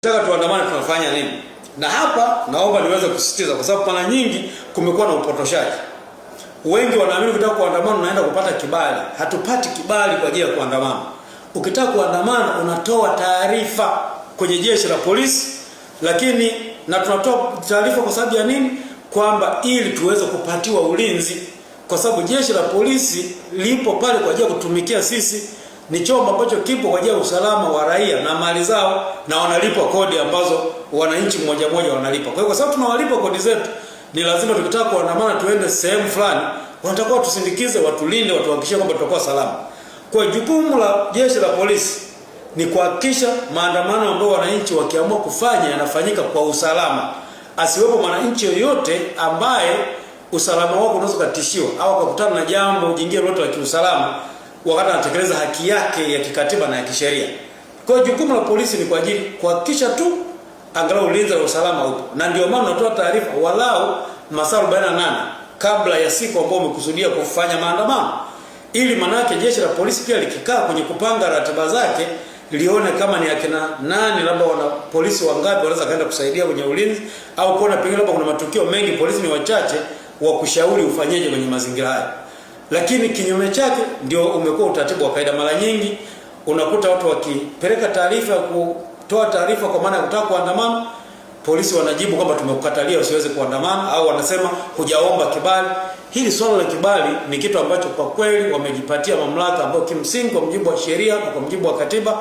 Nataka tuandamane tunafanya nini? Na hapa naomba niweze kusisitiza kwa sababu mara nyingi kumekuwa na upotoshaji. Wengi wanaamini ukitaka kuandamana unaenda kupata kibali. Hatupati kibali kwa ajili ya kuandamana. Ukitaka kuandamana unatoa taarifa kwenye jeshi la polisi, lakini na tunatoa taarifa kwa sababu ya nini? Kwamba ili tuweze kupatiwa ulinzi, kwa sababu jeshi la polisi lipo pale kwa ajili ya kutumikia sisi. Ni chombo ambacho kipo kwa ajili ya usalama wa raia na mali zao, na wanalipwa kodi ambazo wananchi mmoja mmoja wanalipa. Kwa hiyo kwa sababu tunawalipa kodi zetu, ni lazima tukitaka kuandamana tuende sehemu fulani, wanatakiwa tusindikize, watulinde, watuhakikishie kwamba tutakuwa salama. Kwa jukumu la jeshi la polisi ni kuhakikisha maandamano ambayo wananchi wakiamua kufanya yanafanyika kwa usalama. Asiwepo mwananchi yoyote ambaye usalama wako unaweza kutishiwa au akakutana na jambo jingine lolote la kiusalama wakati anatekeleza haki yake ya kikatiba na ya kisheria. Kwa hiyo jukumu la polisi ni kwa ajili kuhakikisha tu angalau ulinzi na usalama upo. Na ndio maana tunatoa taarifa walau masaa 48 kabla ya siku ambayo umekusudia kufanya maandamano. Ili manake jeshi la polisi pia likikaa kwenye kupanga ratiba zake lione kama ni akina nani, labda wana polisi wangapi wanaweza kaenda kusaidia kwenye ulinzi, au kuona pengine labda kuna matukio mengi polisi ni wachache wa kushauri ufanyeje kwenye mazingira haya. Lakini kinyume chake ndio umekuwa utaratibu wa kaida. Mara nyingi unakuta watu wakipeleka taarifa, kutoa taarifa kwa maana ya kutaka kuandamana, polisi wanajibu kwamba tumekukatalia usiweze kuandamana, au wanasema hujaomba kibali. Hili swala la kibali ni kitu ambacho kwa kweli wamejipatia mamlaka ambayo kimsingi kwa mujibu wa sheria na kwa mujibu wa katiba